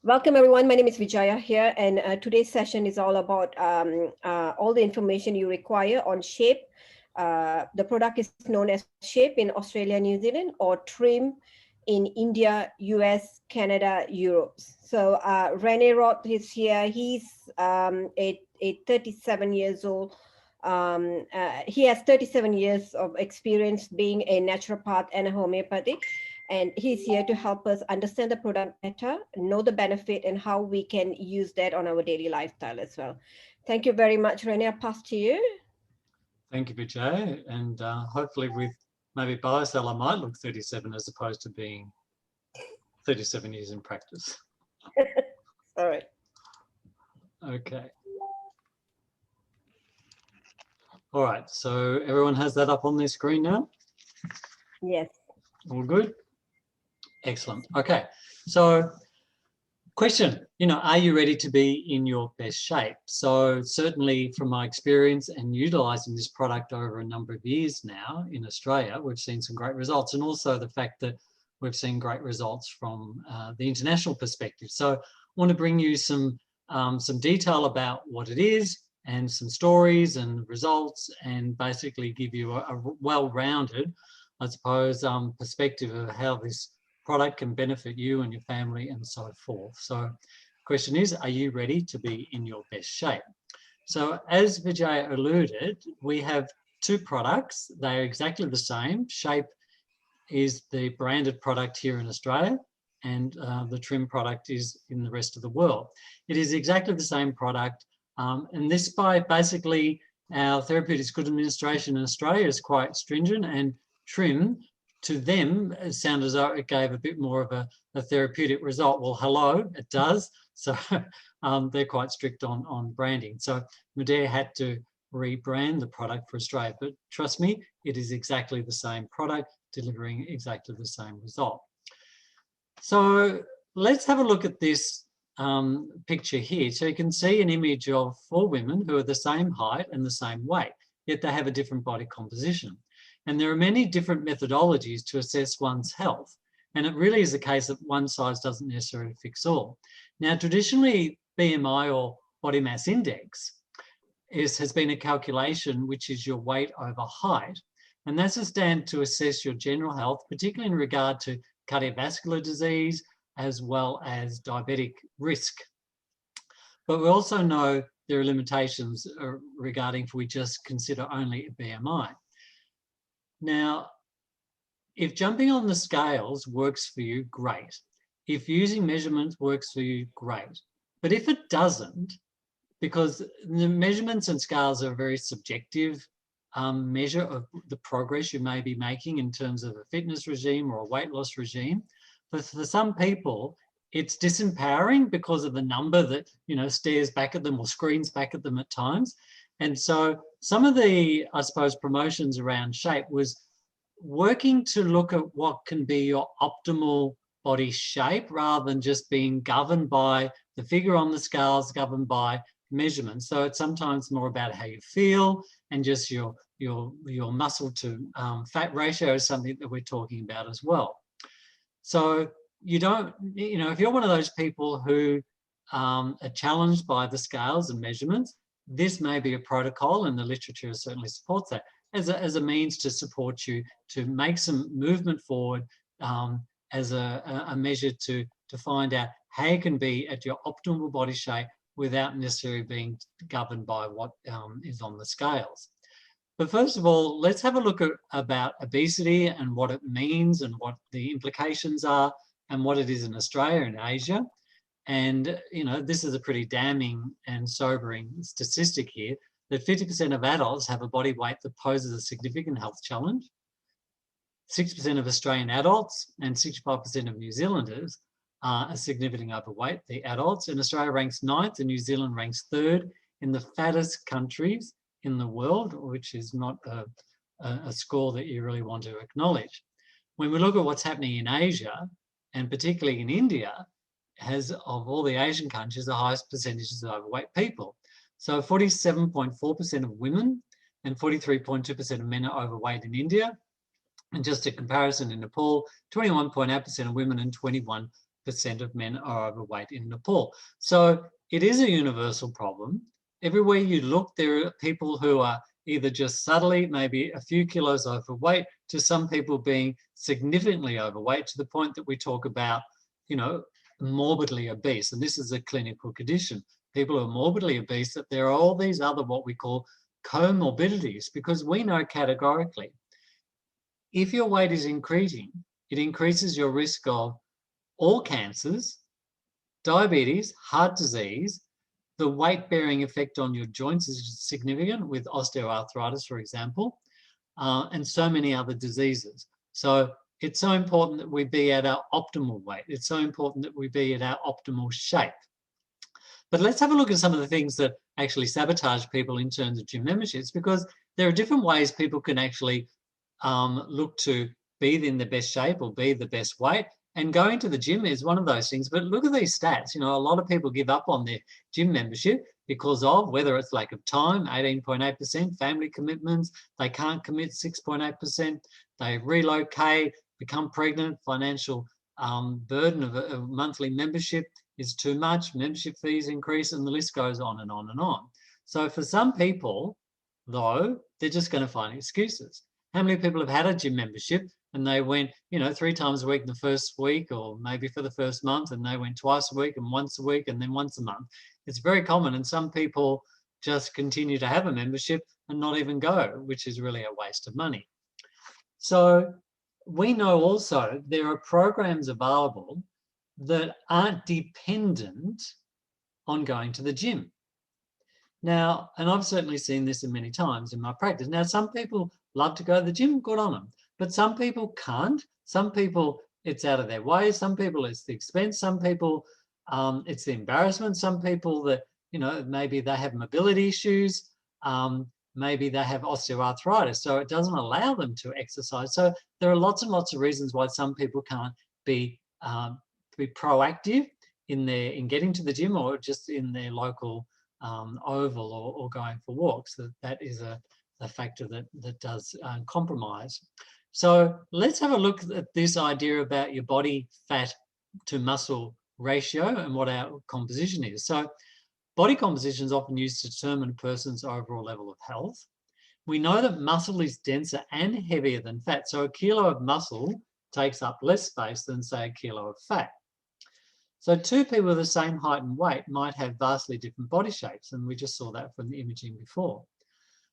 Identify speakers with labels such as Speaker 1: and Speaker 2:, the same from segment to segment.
Speaker 1: Welcome everyone. My name is Vijaya here, and today's session is all about all the information you require on Shape. The product is known as Shape in Australia, New Zealand, or Trim in India, US, Canada, Europe. So Rene Roth is here. He's a 37 years old. He has 37 years of experience being a naturopath and a homeopathic. And he's here to help us understand the product better, know the benefit, and how we can use that on our daily lifestyle as well. Thank you very much, Rene. I'll pass to you.
Speaker 2: Thank you, Vijay. And hopefully with maybe biocell, I might look 37 as opposed to being 37 years in practice.
Speaker 1: All right.
Speaker 2: Okay. All right, so everyone has that up on their screen now?
Speaker 1: Yes.
Speaker 2: All good? Excellent. Okay, so question, are you ready to be in your best shape? So certainly from my experience and utilising this product over a number of years now in Australia, we've seen some great results, and also the fact that we've seen great results from the international perspective. So I want to bring you some detail about what it is and some stories and results, and basically give you a well-rounded, I suppose, perspective of how this product can benefit you and your family and so forth. So the question is, are you ready to be in your best shape? So as Vijay alluded, we have two products. They are exactly the same. Shape is the branded product here in Australia, and the Trim product is in the rest of the world. It is exactly the same product, and this by basically our Therapeutics Good Administration in Australia is quite stringent, and Trim, to them, it sounded as though it gave a bit more of a therapeutic result. Well, hello, it does. So they're quite strict on branding. So Medea had to rebrand the product for Australia, but trust me, it is exactly the same product, delivering exactly the same result. So let's have a look at this picture here. So you can see an image of 4 women who are the same height and the same weight, yet they have a different body composition. And there are many different methodologies to assess one's health. And it really is a case that one size doesn't necessarily fix all. Now, traditionally, BMI or body mass index has been a calculation which is your weight over height. And that's a stand to assess your general health, particularly in regard to cardiovascular disease, as well as diabetic risk. But we also know there are limitations regarding if we just consider only a BMI. Now, if jumping on the scales works for you, great. If using measurements works for you, great. But if it doesn't, because the measurements and scales are a very subjective measure of the progress you may be making in terms of a fitness regime or a weight loss regime, but for some people, it's disempowering because of the number that, stares back at them or screens back at them at times. And so some of the, I suppose, promotions around Shape was working to look at what can be your optimal body shape rather than just being governed by the figure on the scales, governed by measurements. So it's sometimes more about how you feel, and just your muscle to fat ratio is something that we're talking about as well. So you don't, if you're one of those people who are challenged by the scales and measurements, this may be a protocol, and the literature certainly supports that, as a means to support you to make some movement forward, as a measure to find out how you can be at your optimal body shape without necessarily being governed by what is on the scales. But first of all, let's have a look at about obesity and what it means and what the implications are and what it is in Australia and Asia. And, this is a pretty damning and sobering statistic here, that 50% of adults have a body weight that poses a significant health challenge. 6% of Australian adults and 65% of New Zealanders are significantly overweight, the adults. And Australia ranks 9th and New Zealand ranks 3rd in the fattest countries in the world, which is not a score that you really want to acknowledge. When we look at what's happening in Asia, and particularly in India, has, of all the Asian countries, the highest percentages of overweight people. So 47.4% of women and 43.2% of men are overweight in India. And just a comparison, in Nepal, 21.8% of women and 21% of men are overweight in Nepal. So it is a universal problem. Everywhere you look, there are people who are either just subtly, maybe a few kilos overweight, to some people being significantly overweight to the point that we talk about, you know, morbidly obese. And this is a clinical condition. People who are morbidly obese, that there are all these other what we call comorbidities, because we know categorically, if your weight is increasing, it increases your risk of all cancers, diabetes, heart disease. The weight-bearing effect on your joints is significant with osteoarthritis, for example, and so many other diseases. So it's so important that we be at our optimal weight. It's so important that we be at our optimal shape. But let's have a look at some of the things that actually sabotage people in terms of gym memberships, because there are different ways people can actually look to be in the best shape or be the best weight. And going to the gym is one of those things. But look at these stats. You know, a lot of people give up on their gym membership because of whether it's lack of time, 18.8%, family commitments, they can't commit 6.8%, they relocate, become pregnant, financial burden of a monthly membership is too much, membership fees increase, and the list goes on and on and on. So for some people, though, they're just going to find excuses. How many people have had a gym membership and they went, you know, 3 times a week in the first week, or maybe for the first month, and they went twice a week and once a week and then once a month? It's very common, and some people just continue to have a membership and not even go, which is really a waste of money. So we know also there are programs available that aren't dependent on going to the gym. Now, and I've certainly seen this in many times in my practice. Now, some people love to go to the gym, good on them. But some people can't. Some people, it's out of their way. Some people, it's the expense. Some people, it's the embarrassment. Some people that, you know, maybe they have mobility issues. Maybe they have osteoarthritis, so it doesn't allow them to exercise. So there are lots and lots of reasons why some people can't be proactive in getting to the gym, or just in their local oval, or going for walks. That is a factor that does compromise. So let's have a look at this idea about your body fat to muscle ratio and what our composition is. So body composition is often used to determine a person's overall level of health. We know that muscle is denser and heavier than fat. So a kilo of muscle takes up less space than, say, a kilo of fat. So 2 people with the same height and weight might have vastly different body shapes, and we just saw that from the imaging before.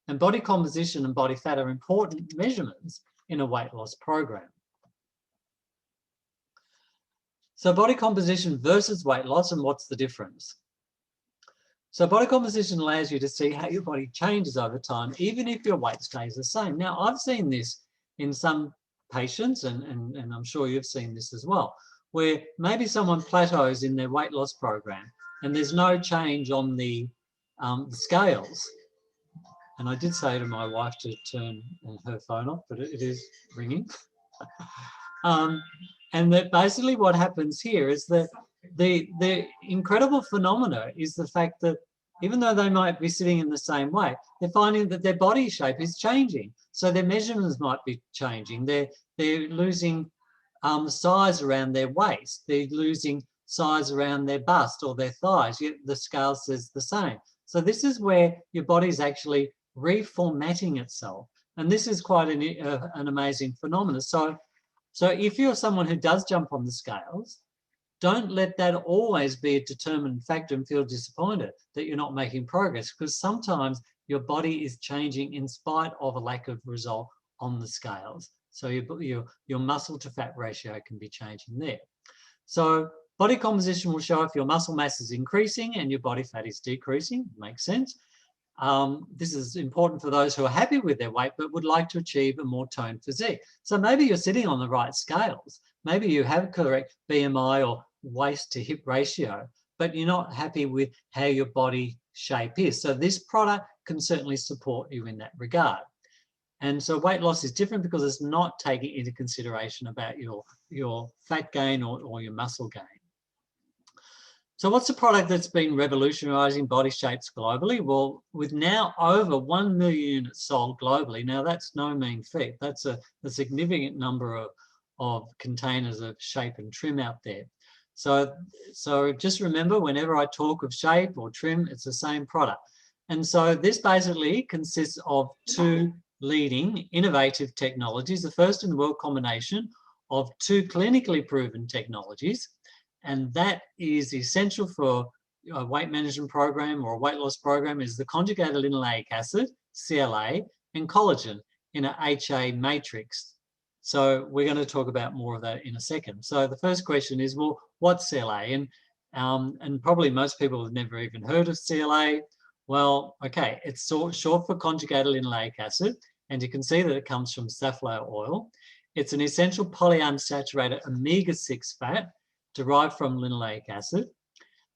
Speaker 2: And body composition and body fat are important measurements in a weight loss program. So body composition versus weight loss, and what's the difference? So body composition allows you to see how your body changes over time, even if your weight stays the same. Now, I've seen this in some patients, and I'm sure you've seen this as well, where maybe someone plateaus in their weight loss program and there's no change on the scales. And I did say to my wife to turn her phone off, but it is ringing. And that basically what happens here is that the incredible phenomena is the fact that even though they might be sitting in the same way, they're finding that their body shape is changing. So their measurements might be changing. They're losing size around their waist. They're losing size around their bust or their thighs, yet the scale says the same. So this is where your body's actually reformatting itself. And this is quite an amazing phenomenon. So if you're someone who does jump on the scales, don't let that always be a determining factor and feel disappointed that you're not making progress, because sometimes your body is changing in spite of a lack of result on the scales. So your muscle to fat ratio can be changing there. So body composition will show if your muscle mass is increasing and your body fat is decreasing. Makes sense. This is important for those who are happy with their weight but would like to achieve a more toned physique. So maybe you're sitting on the right scales. Maybe you have correct BMI or waist to hip ratio, but you're not happy with how your body shape is. So this product can certainly support you in that regard. And so weight loss is different because it's not taking into consideration about your fat gain or your muscle gain. So what's the product that's been revolutionising body shapes globally? Well, with now over 1 million units sold globally, now that's no mean feat. That's a significant number of containers of shape and trim out there. So just remember, whenever I talk of shape or trim, it's the same product. And so this basically consists of two leading innovative technologies, the first in the world combination of two clinically proven technologies, and that is essential for a weight management program or a weight loss program, is the conjugated linoleic acid, CLA, and collagen in an HA matrix. So we're going to talk about more of that in a second. So the first question is, well, what's CLA? And probably most people have never even heard of CLA. Well, okay, it's short for conjugated linoleic acid, and you can see that it comes from safflower oil. It's an essential polyunsaturated omega-6 fat derived from linoleic acid.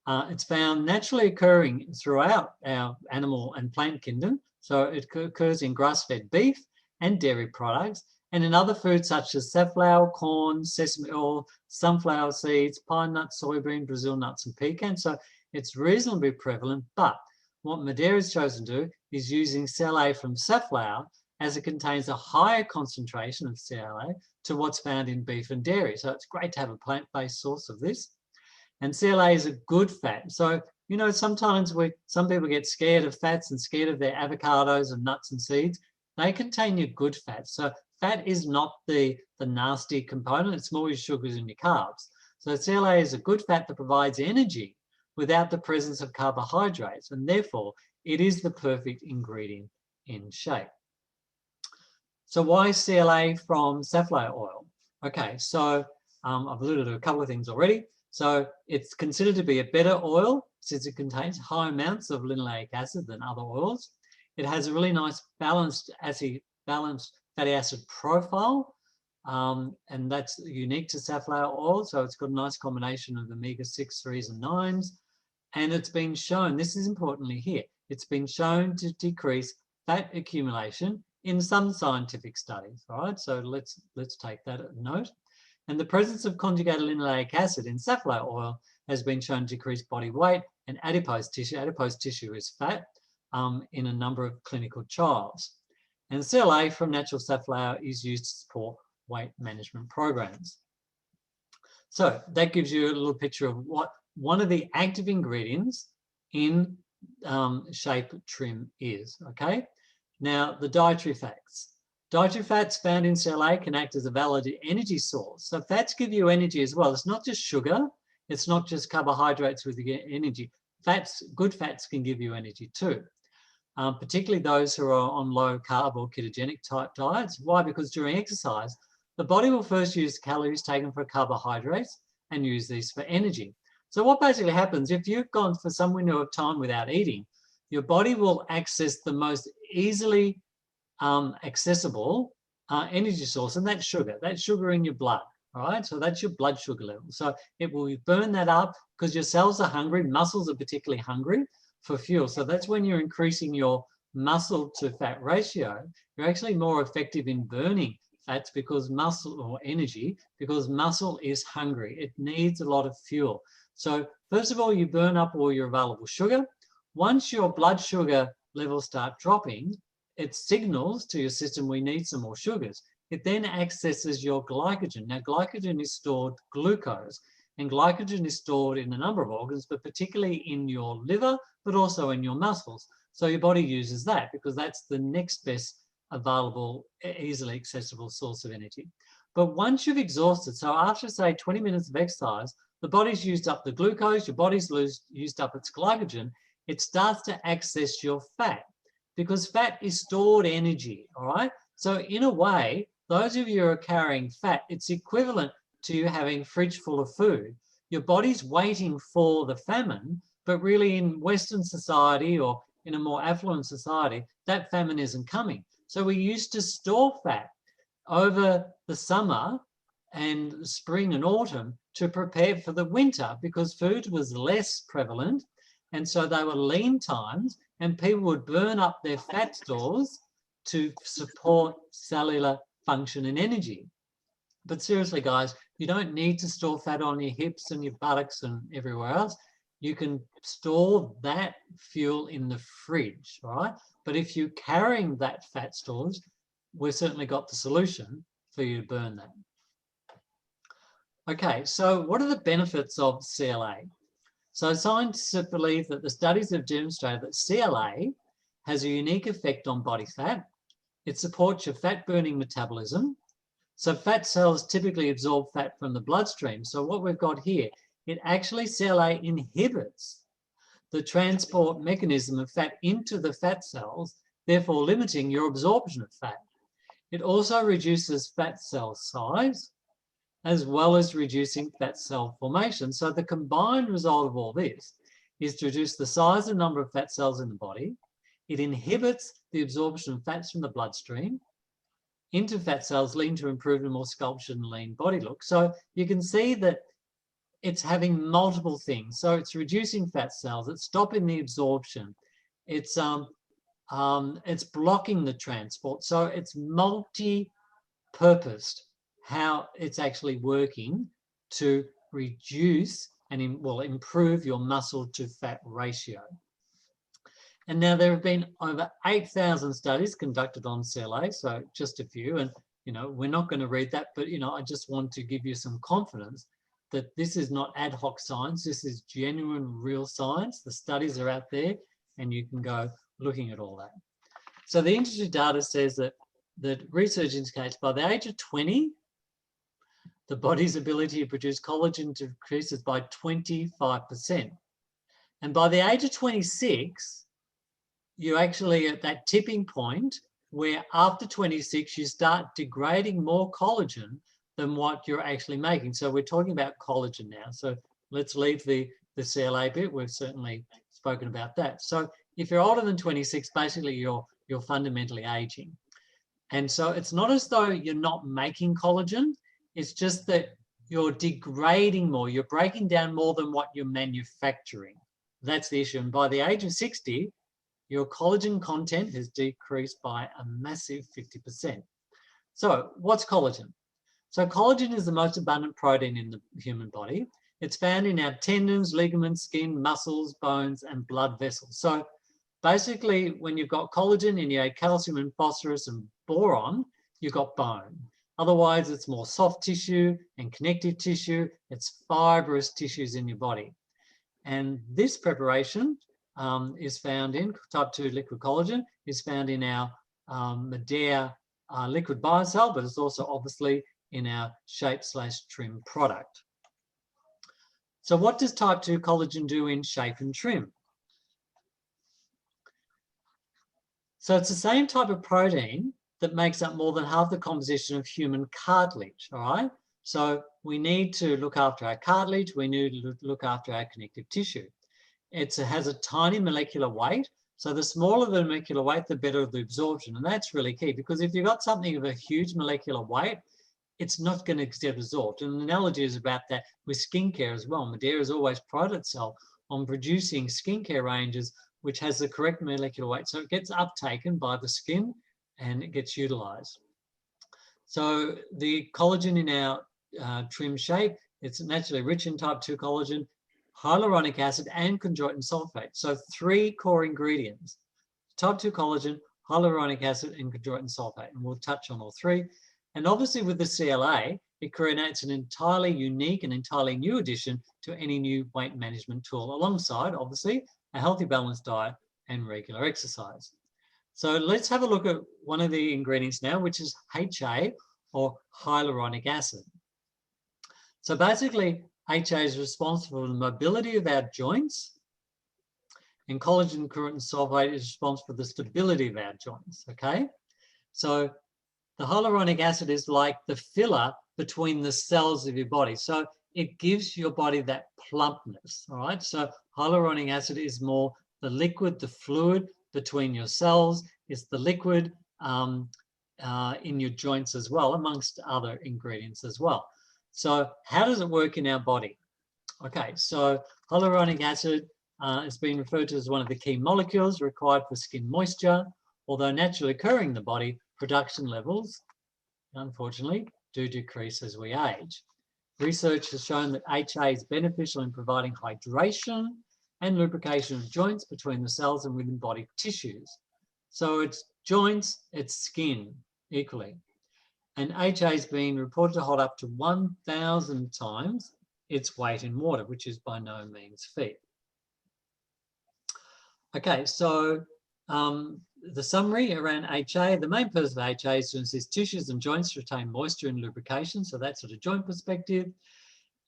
Speaker 2: It's found naturally occurring throughout our animal and plant kingdom. So it occurs in grass-fed beef and dairy products, and in other foods such as safflower, corn, sesame oil, sunflower seeds, pine nuts, soybean, Brazil nuts, and pecans. So it's reasonably prevalent, but what Madeira has chosen to do is using CLA from safflower, as it contains a higher concentration of CLA to what's found in beef and dairy. So it's great to have a plant-based source of this. And CLA is a good fat. So, you know, sometimes some people get scared of fats and scared of their avocados and nuts and seeds. They contain your good fats. So fat is not the nasty component. It's more your sugars and your carbs. So CLA is a good fat that provides energy without the presence of carbohydrates, and therefore it is the perfect ingredient in shape. So why CLA from safflower oil? Okay, so I've alluded to a couple of things already. So it's considered to be a better oil since it contains high amounts of linoleic acid than other oils. It has a really nice balanced fatty acid profile, and that's unique to safflower oil. So it's got a nice combination of omega-6, 3s, and 9s. And it's been shown, this is importantly here, it's been shown to decrease fat accumulation in some scientific studies. All right, so let's take that note. And the presence of conjugated linoleic acid in safflower oil has been shown to decrease body weight and adipose tissue. Adipose tissue is fat in a number of clinical trials. And CLA from natural safflower is used to support weight management programs. So that gives you a little picture of what one of the active ingredients in shape trim is, okay? Now, the dietary fats. Dietary fats found in CLA can act as a valid energy source. So fats give you energy as well. It's not just sugar. It's not just carbohydrates with energy. Fats, good fats can give you energy too, particularly those who are on low carb or ketogenic type diets. Why? Because during exercise, the body will first use calories taken from carbohydrates and use these for energy. So what basically happens, if you've gone for some window of time without eating, your body will access the most easily accessible energy source, and that's sugar in your blood. All right, so that's your blood sugar level. So it will burn that up because your cells are hungry. Muscles are particularly hungry for fuel. So that's when you're increasing your muscle to fat ratio, you're actually more effective in burning fats because muscle, or energy, because muscle is hungry. It needs a lot of fuel. So first of all, you burn up all your available sugar. Once your blood sugar levels start dropping, it signals to your system we need some more sugars. It then accesses your glycogen. Now, glycogen is stored glucose, and glycogen is stored in a number of organs, but particularly in your liver, but also in your muscles. So your body uses that because that's the next best available, easily accessible source of energy. But once you've exhausted, so after say 20 minutes of exercise, the body's used up the glucose, your body's used up its glycogen, it starts to access your fat because fat is stored energy, all right? So in a way, those of you who are carrying fat, it's equivalent to you having a fridge full of food. Your body's waiting for the famine, but really in Western society or in a more affluent society, that famine isn't coming. So we used to store fat over the summer and spring and autumn to prepare for the winter because food was less prevalent. And so they were lean times and people would burn up their fat stores to support cellular function and energy. But seriously, guys, you don't need to store fat on your hips and your buttocks and everywhere else. You can store that fuel in the fridge, all right? But if you're carrying that fat stores, we've certainly got the solution for you to burn that. Okay, so what are the benefits of CLA? So scientists believe that the studies have demonstrated that CLA has a unique effect on body fat. It supports your fat-burning metabolism. So fat cells typically absorb fat from the bloodstream. So what we've got here, it actually CLA inhibits the transport mechanism of fat into the fat cells, therefore limiting your absorption of fat. It also reduces fat cell size, as well as reducing fat cell formation. So the combined result of all this is to reduce the size and number of fat cells in the body. It inhibits the absorption of fats from the bloodstream into fat cells, leading to improved and more sculptured and lean body look. So you can see that it's having multiple things. So it's reducing fat cells, it's stopping the absorption, it's blocking the transport. So it's multi-purposed how it's actually working to reduce and improve your muscle to fat ratio. And now there have been over 8,000 studies conducted on CLA, so just a few. And, we're not going to read that, but, I just want to give you some confidence that this is not ad hoc science. This is genuine, real science. The studies are out there, and you can go looking at all that. So the industry data says that research indicates by the age of 20, the body's ability to produce collagen decreases by 25%. And by the age of 26, you're actually at that tipping point where after 26, you start degrading more collagen than what you're actually making. So we're talking about collagen now. So let's leave the CLA bit. We've certainly spoken about that. So if you're older than 26, basically you're fundamentally aging. And so it's not as though you're not making collagen. It's just that you're degrading more. You're breaking down more than what you're manufacturing. That's the issue. And by the age of 60, your collagen content has decreased by a massive 50%. So what's collagen? So collagen is the most abundant protein in the human body. It's found in our tendons, ligaments, skin, muscles, bones, and blood vessels. So basically, when you've got collagen and you add calcium and phosphorus and boron, you've got bone. Otherwise, it's more soft tissue and connective tissue. It's fibrous tissues in your body. And this preparation is found in type 2 liquid collagen, is found in our Medea liquid biocell, but it's also obviously in our shape/trim product. So what does type 2 collagen do in shape and trim? So it's the same type of protein that makes up more than half the composition of human cartilage, all right? So we need to look after our cartilage, we need to look after our connective tissue. It has a tiny molecular weight, so the smaller the molecular weight, the better the absorption, and that's really key, because if you've got something of a huge molecular weight, it's not going to get absorbed. And an analogy is about that with skincare as well. Medea has always prided itself on producing skincare ranges which has the correct molecular weight, so it gets uptaken by the skin and it gets utilized. So the collagen in our trim shape, it's naturally rich in type 2 collagen, hyaluronic acid, and chondroitin sulfate. So 3 core ingredients: type 2 collagen, hyaluronic acid, and chondroitin sulfate. And we'll touch on all 3. And obviously with the CLA, it creates an entirely unique and entirely new addition to any new weight management tool, alongside, obviously, a healthy, balanced diet and regular exercise. So let's have a look at one of the ingredients now, which is HA, or hyaluronic acid. So basically, HA is responsible for the mobility of our joints, and collagen chondroitin sulfate is responsible for the stability of our joints, okay? So the hyaluronic acid is like the filler between the cells of your body. So it gives your body that plumpness, all right? So hyaluronic acid is more the liquid, the fluid between your cells. It's the liquid in your joints as well, amongst other ingredients as well. So how does it work in our body? Okay, so hyaluronic acid has been referred to as one of the key molecules required for skin moisture. Although naturally occurring in the body, production levels, unfortunately, do decrease as we age. Research has shown that HA is beneficial in providing hydration and lubrication of joints between the cells and within body tissues. So it's joints, it's skin equally. and HA has been reported to hold up to 1,000 times its weight in water, which is by no means feet. Okay, so the summary around HA, the main purpose of HA is to assist tissues and joints to retain moisture and lubrication, so that's sort of joint perspective.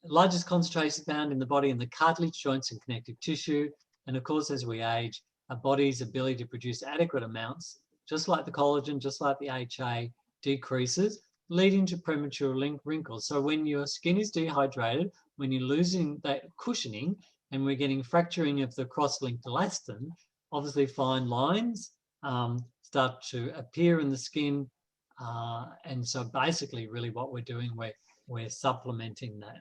Speaker 2: Largest concentration found in the body in the cartilage, joints and connective tissue, and of course as we age, our body's ability to produce adequate amounts, just like the collagen, just like the HA, decreases, leading to premature wrinkles. So when your skin is dehydrated, when you're losing that cushioning, and we're getting fracturing of the cross-linked elastin, obviously fine lines start to appear in the skin. And so basically really what we're doing, we're supplementing that.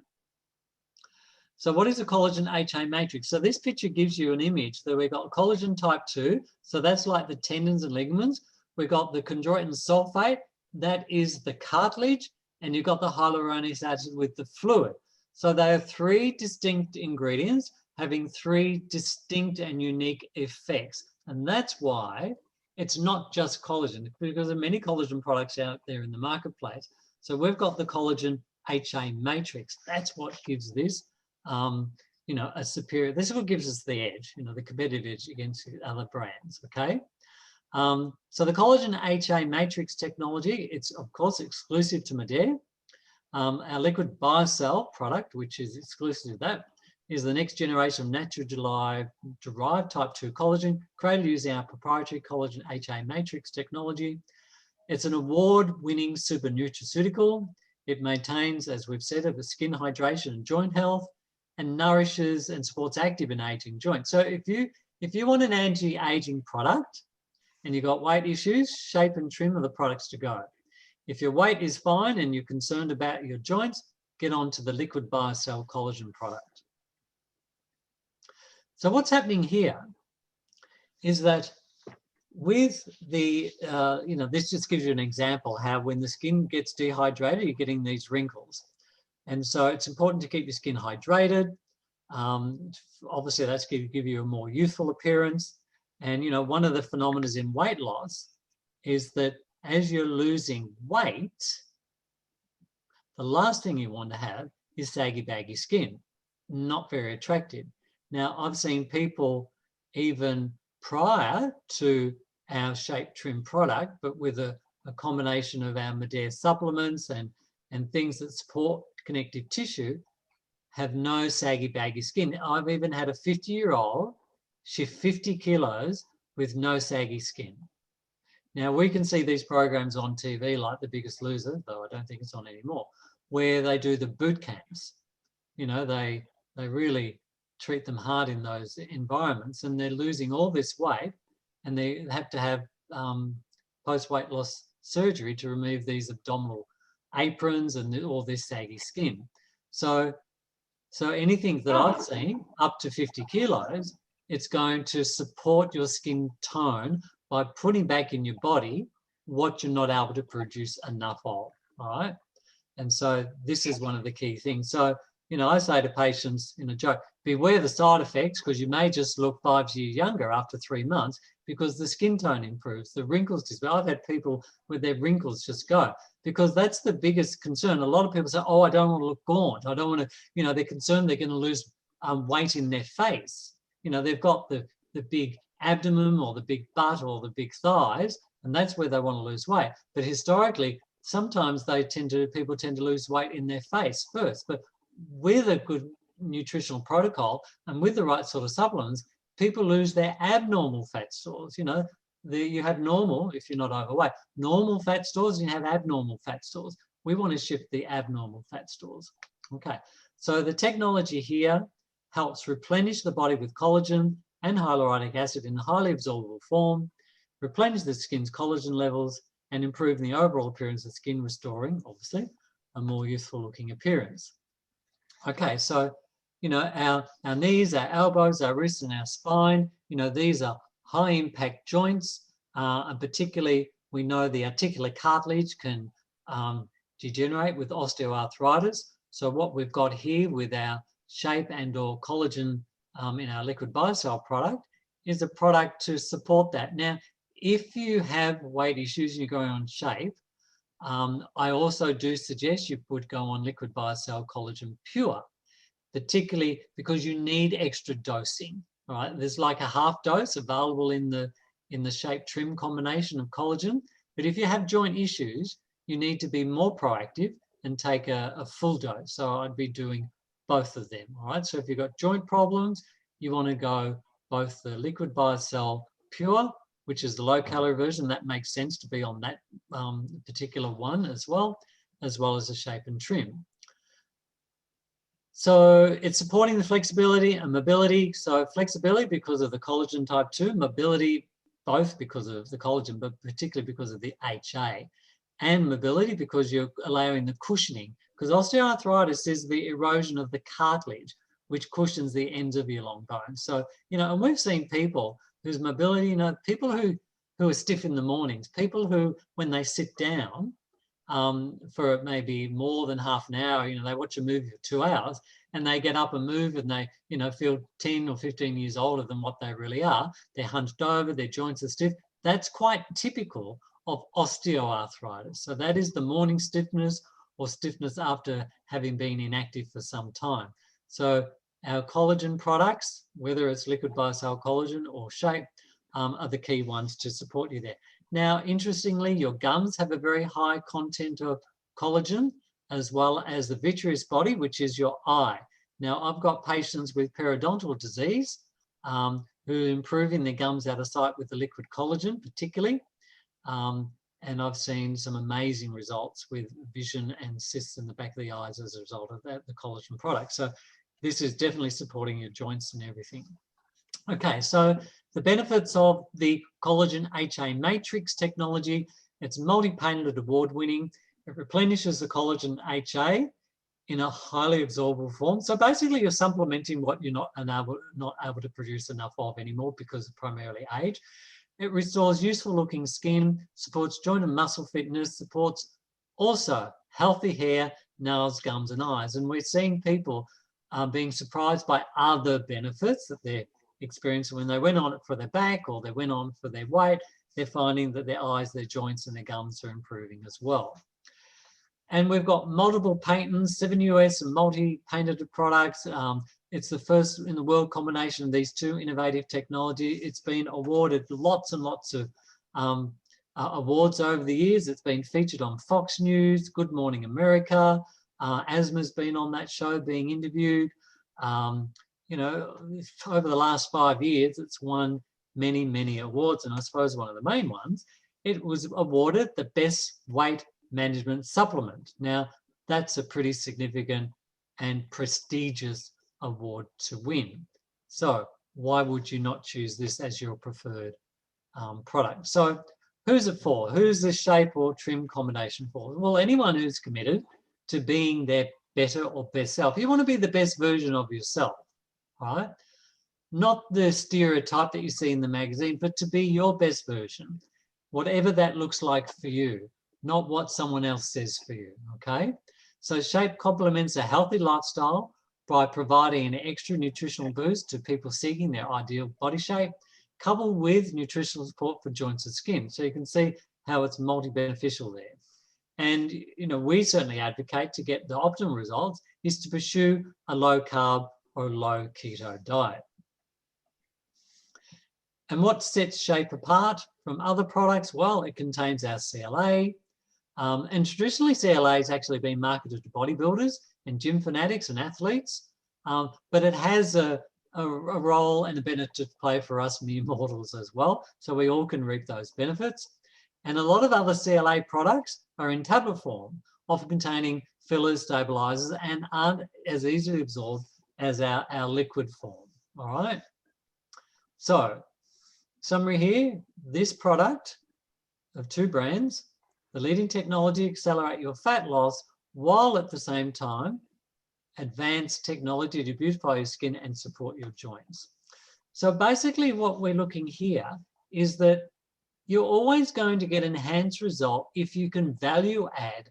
Speaker 2: So what is a collagen HA matrix? So this picture gives you an image that we've got collagen type 2. So that's like the tendons and ligaments. We've got the chondroitin sulfate, that is the cartilage, and you've got the hyaluronic acid with the fluid. So they are three distinct ingredients having three distinct and unique effects. And that's why it's not just collagen, because there are many collagen products out there in the marketplace. So we've got the collagen HA matrix. That's what gives this, a superior, this is what gives us the edge, the competitive edge against other brands, okay? So the collagen HA matrix technology, it's of course exclusive to Medare. Our liquid biocell product, which is exclusive to that, is the next generation of naturally derived type 2 collagen created using our proprietary collagen HA matrix technology. It's an award-winning super nutraceutical. It maintains, as we've said, of skin hydration and joint health, and nourishes and supports active and aging joints. So if you want an anti-aging product and you've got weight issues, Shape and Trim are the products to go. If your weight is fine and you're concerned about your joints, get on to the liquid biocell collagen product. So what's happening here is that with the, this just gives you an example how when the skin gets dehydrated, you're getting these wrinkles. And so it's important to keep your skin hydrated. Obviously, that's going to give you a more youthful appearance. And, one of the phenomena in weight loss is that as you're losing weight, the last thing you want to have is saggy, baggy skin. Not very attractive. Now, I've seen people even prior to our Shape Trim product, but with a combination of our Medare supplements and things that support connective tissue, have no saggy, baggy skin. I've even had a 50-year-old shift 50 kilos with no saggy skin. Now, we can see these programs on TV like The Biggest Loser, though I don't think it's on anymore, where they do the boot camps. They really treat them hard in those environments, and they're losing all this weight, and they have to have post-weight loss surgery to remove these abdominal aprons and all this saggy skin. So anything that I've seen up to 50 kilos, it's going to support your skin tone by putting back in your body what you're not able to produce enough of, all right? And so this is one of the key things. So, I say to patients in a joke, beware the side effects, because you may just look 5 years younger after 3 months because the skin tone improves, the wrinkles disappear. I've had people where their wrinkles just go, because that's the biggest concern. A lot of people say, oh, I don't want to look gaunt. I don't want to, they're concerned they're going to lose weight in their face. They've got the big abdomen or the big butt or the big thighs, and that's where they want to lose weight. But historically, sometimes people tend to lose weight in their face first. But with a good nutritional protocol and with the right sort of supplements, people lose their abnormal fat stores. You have normal, if you're not overweight, normal fat stores, and you have abnormal fat stores. We want to shift the abnormal fat stores. Okay, so the technology here helps replenish the body with collagen and hyaluronic acid in a highly absorbable form, replenish the skin's collagen levels, and improve the overall appearance of skin, restoring, obviously, a more youthful looking appearance. Okay, so, our knees, our elbows, our wrists, and our spine, these are high impact joints, and particularly we know the articular cartilage can degenerate with osteoarthritis. So what we've got here with our Shape and or collagen in our liquid biocell product is a product to support that. Now, if you have weight issues and you're going on Shape, I also do suggest you would go on Liquid BioCell Collagen Pure, particularly because you need extra dosing. All right, there's like a half dose available in the Shape Trim combination of collagen. But if you have joint issues, you need to be more proactive and take a full dose. So I'd be doing both of them. All right, so if you've got joint problems, you want to go both the Liquid BioCell Pure, which is the low-calorie version. That makes sense to be on that particular one as well as the Shape and Trim. So it's supporting the flexibility and mobility. So flexibility because of the collagen type 2, mobility both because of the collagen, but particularly because of the HA, and mobility because you're allowing the cushioning. Because osteoarthritis is the erosion of the cartilage, which cushions the ends of your long bones. So, and we've seen people whose mobility, people who are stiff in the mornings, people who, when they sit down, for maybe more than half an hour, they watch a movie for 2 hours and they get up and move and they, feel 10 or 15 years older than what they really are. They're hunched over, their joints are stiff. That's quite typical of osteoarthritis. So that is the morning stiffness or stiffness after having been inactive for some time. So our collagen products, whether it's Liquid BioCell Collagen or Shape, are the key ones to support you there. Now, interestingly, your gums have a very high content of collagen, as well as the vitreous body, which is your eye. Now, I've got patients with periodontal disease who are improving their gums out of sight with the liquid collagen, particularly. And I've seen some amazing results with vision and cysts in the back of the eyes as a result of that, the collagen product. So this is definitely supporting your joints and everything. Okay, so the benefits of the collagen HA matrix technology, it's multi-patented award winning. It replenishes the collagen HA in a highly absorbable form. So basically you're supplementing what you're not able to produce enough of anymore because of primarily age. It restores useful looking skin, supports joint and muscle fitness, supports also healthy hair, nails, gums and eyes. And we're seeing people being surprised by other benefits that they're experiencing when they went on it for their back or they went on for their weight. They're finding that their eyes, their joints and their gums are improving as well. And we've got multiple patents, 7 US and multi-patented products. It's the first in the world combination of these two innovative technology. It's been awarded lots and lots of awards over the years. It's been featured on Fox News, Good Morning America. Asma's been on that show being interviewed. Over the last 5 years, it's won many, many awards. And I suppose one of the main ones, it was awarded the best weight management supplement. Now, that's a pretty significant and prestigious award to win. So why would you not choose this as your preferred product? So who's it for? Who's the Shape or Trim combination for? Well, anyone who's committed to being their better or best self. You want to be the best version of yourself, right? Not the stereotype that you see in the magazine, but to be your best version, whatever that looks like for you, not what someone else says for you, okay? So Shape complements a healthy lifestyle by providing an extra nutritional boost to people seeking their ideal body shape, coupled with nutritional support for joints and skin. So you can see how it's multi-beneficial there. And, we certainly advocate to get the optimal results is to pursue a low carb or low keto diet. And what sets Shape apart from other products? Well, it contains our CLA. And traditionally, CLA has actually been marketed to bodybuilders and gym fanatics and athletes. But it has a role and a benefit to play for us mere mortals as well. So we all can reap those benefits. And a lot of other CLA products are in tablet form, often containing fillers, stabilizers, and aren't as easily absorbed as our liquid form. All right. So, summary here, this product of two brands, the leading technology accelerate your fat loss while at the same time advanced technology to beautify your skin and support your joints. So basically what we're looking here is that you're always going to get an enhanced result if you can value add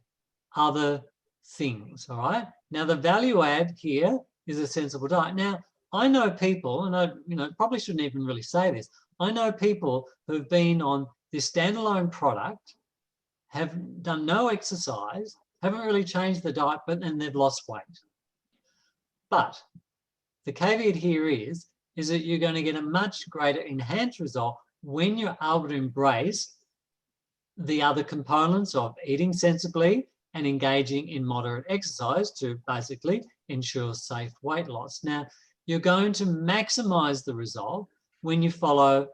Speaker 2: other things, all right? Now the value add here is a sensible diet. Now I know people, and I probably shouldn't even really say this, I know people who've been on this standalone product, have done no exercise, haven't really changed the diet, but then they've lost weight. But the caveat here is that you're going to get a much greater enhanced result when you're able to embrace the other components of eating sensibly and engaging in moderate exercise to basically ensure safe weight loss. Now, you're going to maximize the result when you follow,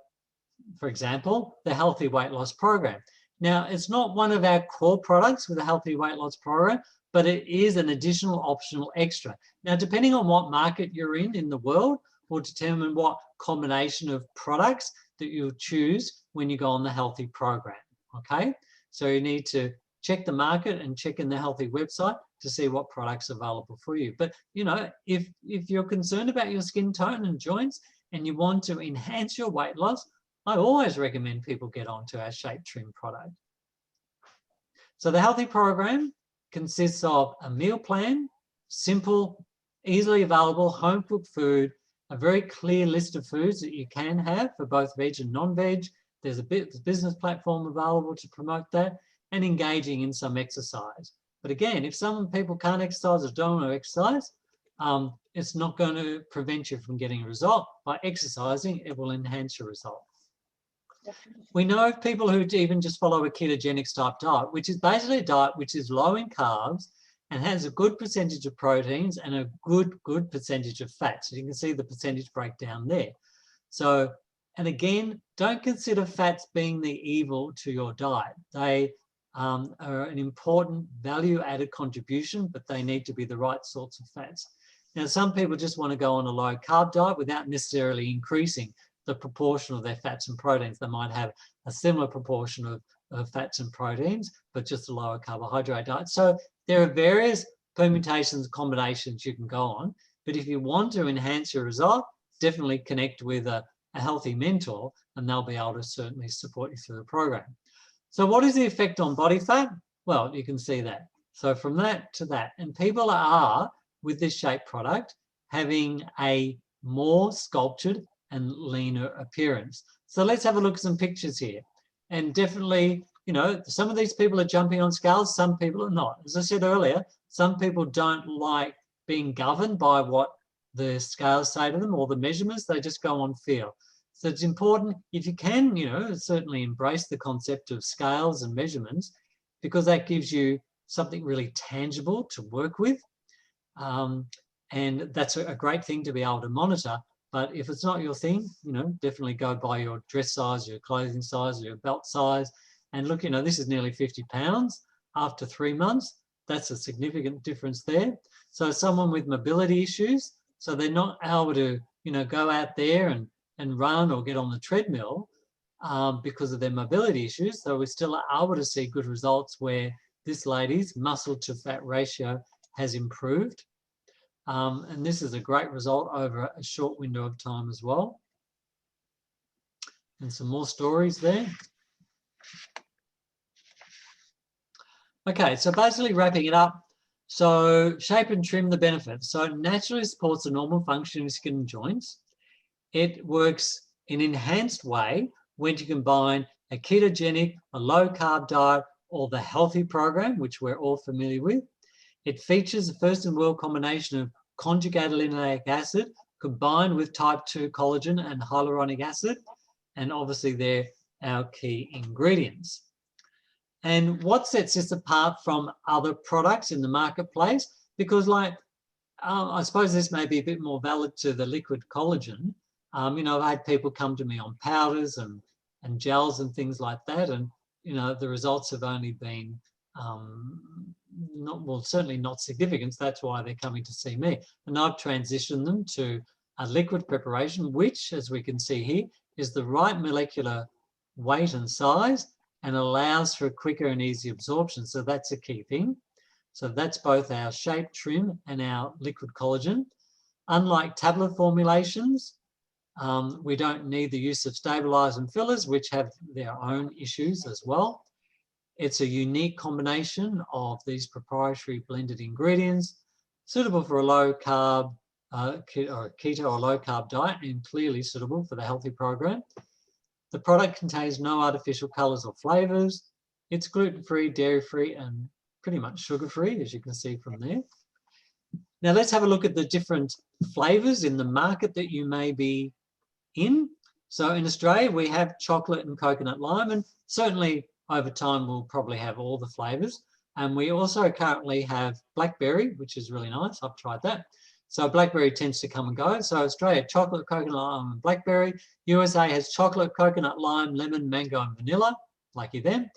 Speaker 2: for example, the Healthy Weight Loss Program. Now, it's not one of our core products with a Healthy Weight Loss Program, but it is an additional optional extra. Now, depending on what market you're in the world, will determine what combination of products that you'll choose when you go on the Healthy program, okay? So you need to check the market and check in the Healthy website to see what products are available for you. But, you know, if you're concerned about your skin tone and joints and you want to enhance your weight loss, I always recommend people get onto our Shape Trim product. So the Healthy program consists of a meal plan, simple, easily available home-cooked food, a very clear list of foods that you can have for both veg and non-veg. There's a business platform available to promote that, and engaging in some exercise. But again, if some people can't exercise or don't want to exercise, it's not going to prevent you from getting a result. By exercising, it will enhance your result. We know of people who even just follow a ketogenic type diet, which is basically a diet which is low in carbs and has a good percentage of proteins and a good percentage of fats. So you can see the percentage breakdown there. So, and again, don't consider fats being the evil to your diet. They are an important value-added contribution, but they need to be the right sorts of fats. Now, some people just want to go on a low-carb diet without necessarily increasing the proportion of their fats and proteins. They might have a similar proportion of fats and proteins, but just a lower carbohydrate diet. So there are various permutations, combinations you can go on, but if you want to enhance your result, definitely connect with a healthy mentor and they'll be able to certainly support you through the program. So what is the effect on body fat? Well, you can see that. So from that to that, and people are, with this Shape product, having a more sculptured and leaner appearance. So let's have a look at some pictures here. And definitely, you know, some of these people are jumping on scales, some people are not. As I said earlier, some people don't like being governed by what the scales say to them or the measurements, they just go on feel. So it's important, if you can, you know, certainly embrace the concept of scales and measurements, because that gives you something really tangible to work with. And that's a great thing to be able to monitor. But if it's not your thing, you know, definitely go by your dress size, your clothing size, your belt size. And look, you know, this is nearly 50 pounds after 3 months. That's a significant difference there. So someone with mobility issues, so they're not able to, you know, go out there and run or get on the treadmill because of their mobility issues. So we're still able to see good results where this lady's muscle to fat ratio has improved. And this is a great result over a short window of time as well. And some more stories there. Okay, so basically wrapping it up. So Shape and Trim, the benefits. So it naturally supports the normal function of skin and joints. It works in an enhanced way when you combine a ketogenic, a low-carb diet, or the Healthy program, which we're all familiar with. It features the first in world combination of conjugated linoleic acid combined with type 2 collagen and hyaluronic acid. And obviously they're our key ingredients. And what sets this apart from other products in the marketplace? Because like, I suppose this may be a bit more valid to the liquid collagen. You know, I've had people come to me on powders and gels and things like that. And, you know, the results have only been certainly not significant. That's why they're coming to see me. And I've transitioned them to a liquid preparation, which, as we can see here, is the right molecular weight and size and allows for a quicker and easy absorption. So that's a key thing. So that's both our Shape Trim and our liquid collagen. Unlike tablet formulations, we don't need the use of stabilizers and fillers, which have their own issues as well. It's a unique combination of these proprietary blended ingredients, suitable for a low-carb or keto or low-carb diet, and clearly suitable for the Healthy program. The product contains no artificial colors or flavors. It's gluten-free, dairy-free, and pretty much sugar-free, as you can see from there. Now let's have a look at the different flavours in the market that you may be in. So in Australia, we have chocolate and coconut lime, and certainly over time we'll probably have all the flavours. And we also currently have blackberry, which is really nice. I've tried that. So blackberry tends to come and go. So Australia, chocolate, coconut lime, and blackberry. USA has chocolate, coconut lime, lemon, mango, and vanilla. Lucky them.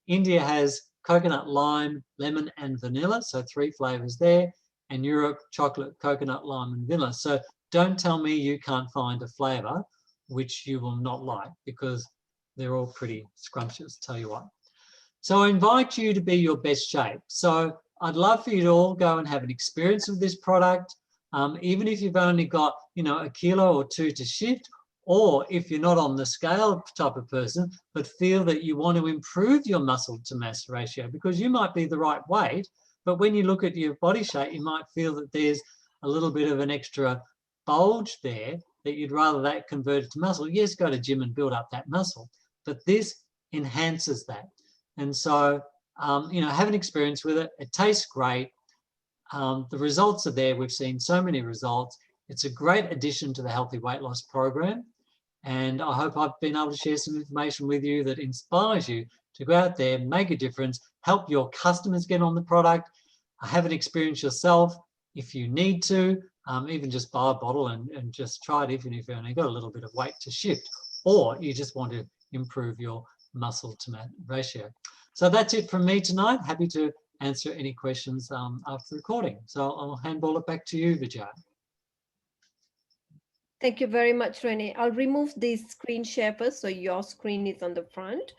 Speaker 2: India has coconut, lime, lemon, and vanilla. So 3 flavours there. And Europe, chocolate, coconut, lime, and vanilla. So don't tell me you can't find a flavour which you will not like, because they're all pretty scrumptious, tell you what. So I invite you to be your best shape. So I'd love for you to all go and have an experience of this product, even if you've only got, you know, a kilo or 2 to shift, or if you're not on the scale type of person, but feel that you want to improve your muscle to mass ratio, because you might be the right weight, but when you look at your body shape, you might feel that there's a little bit of an extra bulge there that you'd rather that converted to muscle. Yes, go to gym and build up that muscle, but this enhances that. And so, you know, have an experience with it. It tastes great. The results are there. We've seen so many results. It's a great addition to the Healthy Weight Loss Program. And I hope I've been able to share some information with you that inspires you to go out there, make a difference, help your customers get on the product, have an experience yourself if you need to, even just buy a bottle and just try it, even if you've only got a little bit of weight to shift, or you just want to improve your muscle to mass ratio. So that's it from me tonight. Happy to answer any questions after the recording. So I'll handball it back to you, Vijay.
Speaker 1: Thank you very much, Renee. I'll remove this screen share first, so your screen is on the front.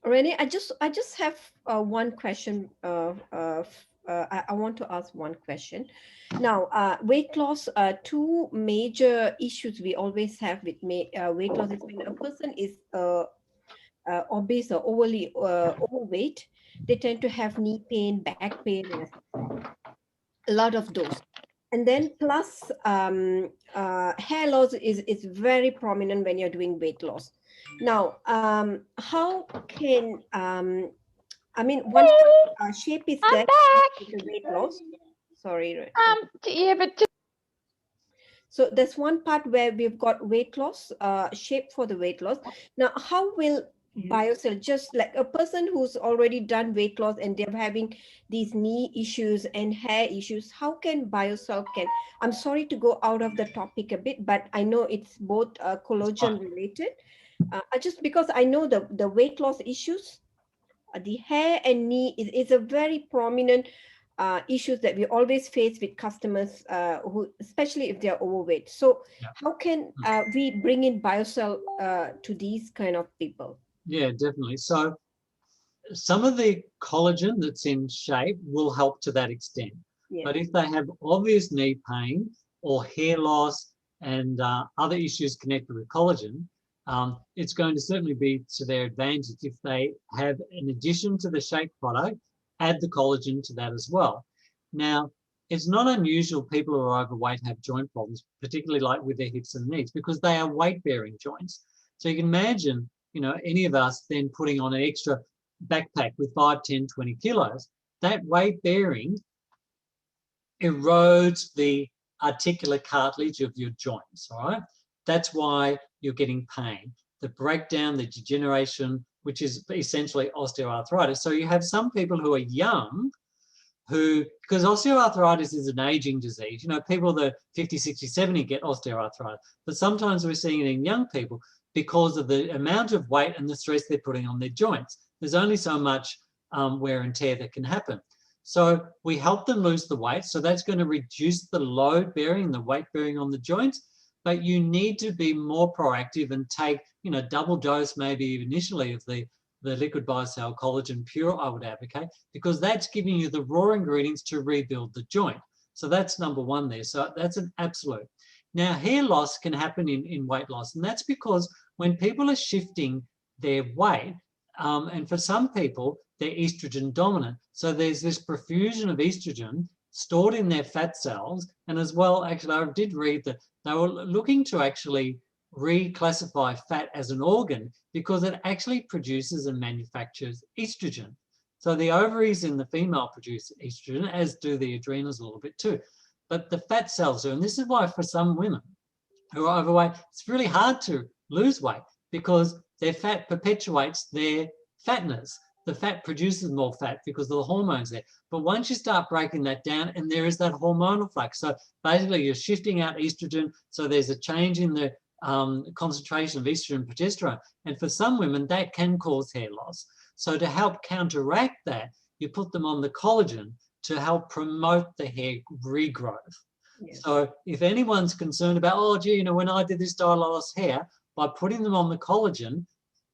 Speaker 1: Renee, I just have one question. I want to ask one question. Now, weight loss, 2 major issues we always have with weight loss is when a person is obese or overly overweight, they tend to have knee pain, back pain, and a lot of those. And then plus hair loss is very prominent when you're doing weight loss. Now, how can I mean, one shape is
Speaker 3: I'm
Speaker 1: there
Speaker 3: back.
Speaker 1: with the weight loss. Sorry.
Speaker 3: Yeah, but
Speaker 1: So there's one part where we've got weight loss, shape for the weight loss. Now, how will BioCell, just like a person who's already done weight loss and they're having these knee issues and hair issues, how can BioCell I'm sorry to go out of the topic a bit, but I know it's both collagen related. Because I know the weight loss issues, the hair and knee is a very prominent issues that we always face with customers who, especially if they're overweight. So how can we bring in BioCell to these kind of people?
Speaker 2: Yeah, definitely. So some of the collagen that's in shape will help to that extent. Yeah. But if they have obvious knee pain or hair loss and other issues connected with collagen, it's going to certainly be to their advantage if they have, in addition to the shake product, add the collagen to that as well. Now, it's not unusual people who are overweight have joint problems, particularly like with their hips and knees, because they are weight-bearing joints. So you can imagine, you know, any of us then putting on an extra backpack with 5, 10, 20 kilos, that weight bearing erodes the articular cartilage of your joints, all right? That's why you're getting pain. The breakdown, the degeneration, which is essentially osteoarthritis. So you have some people who are young because osteoarthritis is an aging disease. You know, people that are 50, 60, 70 get osteoarthritis. But sometimes we're seeing it in young people because of the amount of weight and the stress they're putting on their joints. There's only so much wear and tear that can happen. So we help them lose the weight. So that's going to reduce the load bearing, the weight bearing on the joints. But you need to be more proactive and take, you know, double dose maybe initially of the liquid BioCell collagen pure, I would advocate, because that's giving you the raw ingredients to rebuild the joint. So that's number one there. So that's an absolute. Now, hair loss can happen in weight loss, and that's because when people are shifting their weight, and for some people, they're estrogen dominant. So there's this profusion of estrogen stored in their fat cells. And as well, actually, I did read that they were looking to actually reclassify fat as an organ because it actually produces and manufactures estrogen. So the ovaries in the female produce estrogen, as do the adrenals a little bit too. But the fat cells do, and this is why for some women who are overweight, it's really hard to lose weight because their fat perpetuates their fatness. The fat produces more fat because of the hormones there. But once you start breaking that down, and there is that hormonal flux. So basically you're shifting out estrogen. So there's a change in the concentration of estrogen and progesterone. And for some women, that can cause hair loss. So to help counteract that, you put them on the collagen to help promote the hair regrowth. Yes. So if anyone's concerned about, oh, gee, when I did this diet, I lost hair, by putting them on the collagen,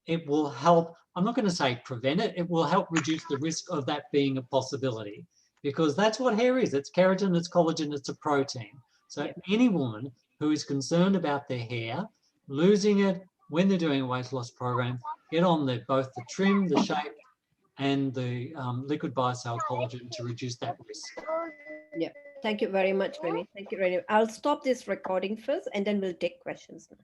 Speaker 2: it will help. I'm not going to say prevent it. It will help reduce the risk of that being a possibility, because that's what hair is. It's keratin, it's collagen, it's a protein. So any woman who is concerned about their hair, losing it when they're doing a weight loss program, get on both the trim, the shape, and the liquid biocell collagen to reduce that risk.
Speaker 1: Yeah. Thank you very much, Remy. Thank you, Remy. I'll stop this recording first, and then we'll take questions now.